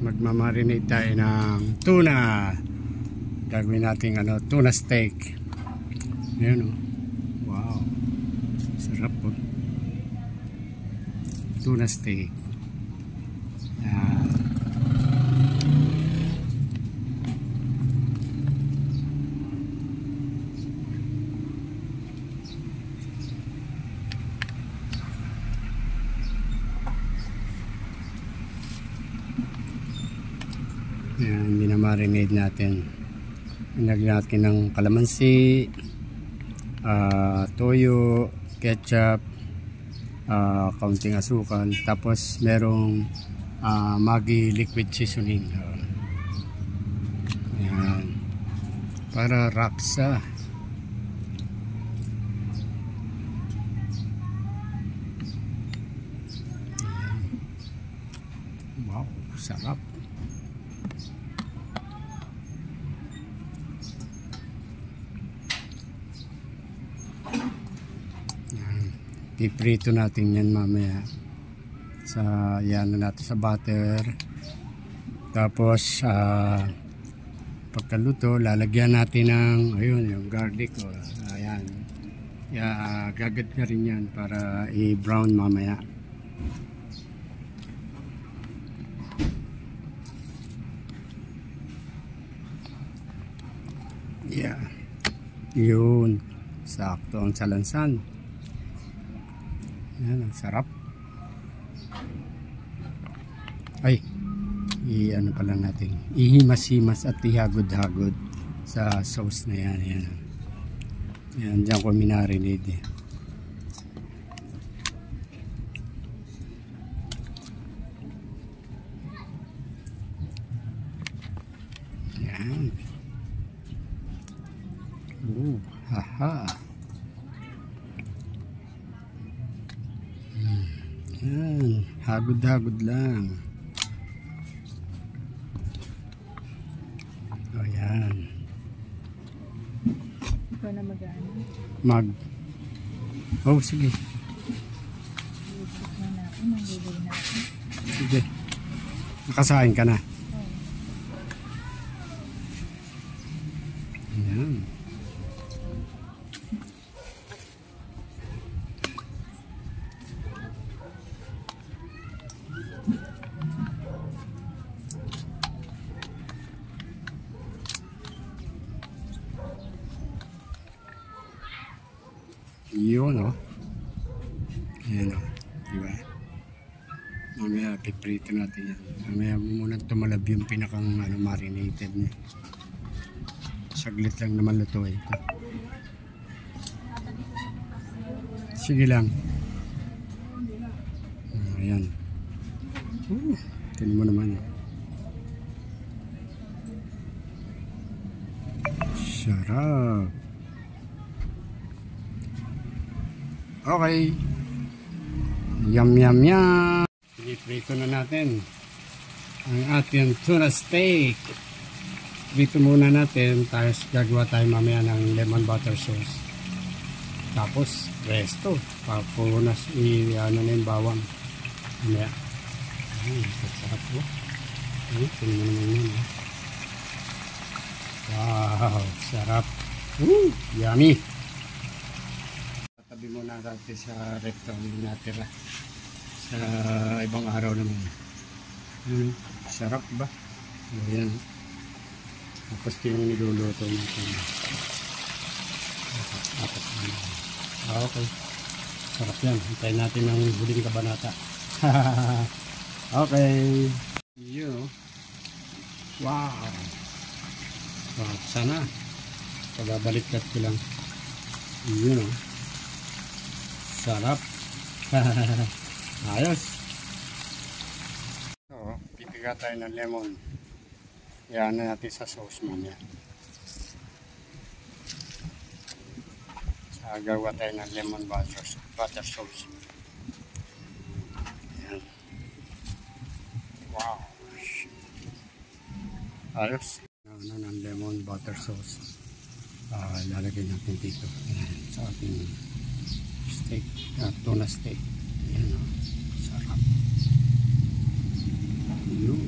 magmamarinate tayo ng tuna. Gagawin natin tuna steak. Ayan o. Wow. Sarap po. Tuna steak. Ayan. Ayan, binamarinate natin. Nilagyan natin ng kalamansi, toyo, ketchup, kaunting asukal, tapos merong Maggi liquid seasoning. Ayan, para raksa. Ayan. Wow, sarap. Iprito natin yan mamaya sa yan natin sa butter. Tapos pagkaluto lalagyan natin ng yung garlic ayan. Gagad ka rin yan para i-brown mamaya. Yeah. Yun. Sakto ang salansan. Yan, ang sarap. Ay, ano pala natin, ihimas-himas at ihagod-hagod sa sauce na yan. Yan, yan dyan ko minarinade. Yan. Haha. Yan, hagod-hagod lang. O yan. Ikaw na Oh, sige. Sige. Nakasahin ka na. Yan. Yun ayan diba, mamaya piprito natin yan. Mamaya muna tumalab yung pinakang marinated niya. Saglit lang naman luto ito. Sige lang. Ayan. Tingnan mo naman. Sarap. Okay. Yum yum yum. Piniprito na natin ang ating tuna steak. Prito muna natin, tapos gagawa tayo mamaya ng lemon butter sauce. Tapos resto. Papunas na yung bawang. Mamaya. Sarap po. Tingnan mo naman yun. Wow, sarap. Yummy. Tabi muna natin sa recto, hindi natira sa ibang araw naman. Sarap ba? Ayan. Tapos yung niluluto natin. Okay. Sarap yan. Hintayin natin ang huling kabanata. Okay. Wow. Sana. Pagabaliktad ko lang. Sarap. Ayos. So, pipiga tayo ng lemon. Yan na natin sa sauce mamaya. Gagawa tayo ng lemon butter sauce. Ayan. Wow. Ayos. Ng lemon butter sauce. Lalagay natin dito. Ayan, sa ating steak, tuna steak. Ayan, sarap. Yun.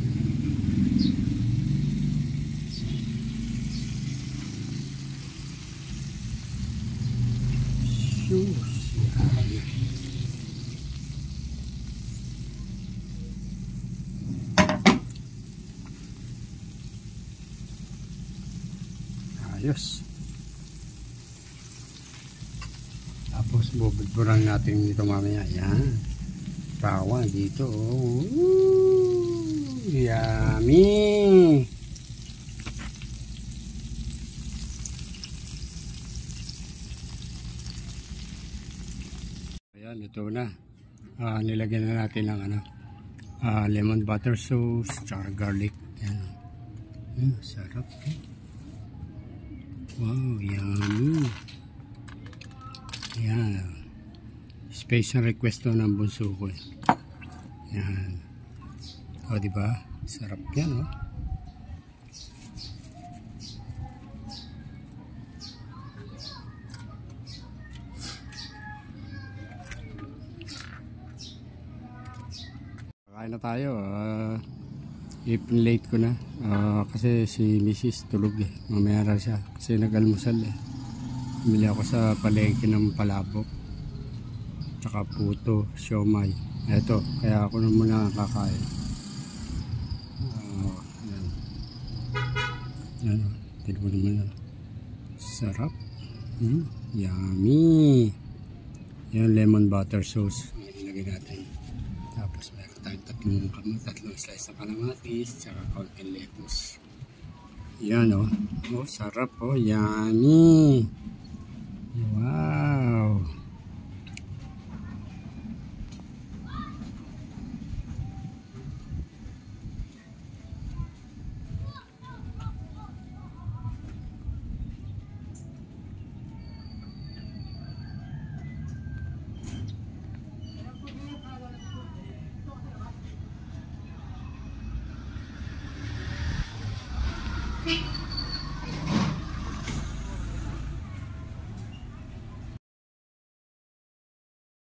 Ayos. Tapos bubudburan natin dito mamaya. Yan. Bawang dito. Yummy! Ayan, ito na. Nilagyan na natin ng lemon butter sauce, tsaka garlic. Ayan. Sarap. Wow, yummy. Ayan. Special request to ng bunso ko. Ayan. O, diba? Sarap yan, oh. Kain na tayo. I-late ko na. Kasi si Mrs. tulog eh. Mamaya na siya. Kasi nag-almusal eh. Bumili ako sa palengke ng palabok. Tsaka puto, siomay. Eto, kaya ako na muna kakain. Yan. Yan. Tignan mo naman. Sarap. Yummy. Yan, lemon butter sauce. Ilagay natin. Tapos meron tayong tatlong slice ng kalamansi, tsaka konting lettuce. Yan, oh. Oh, sarap, oh. Yummy. Wow.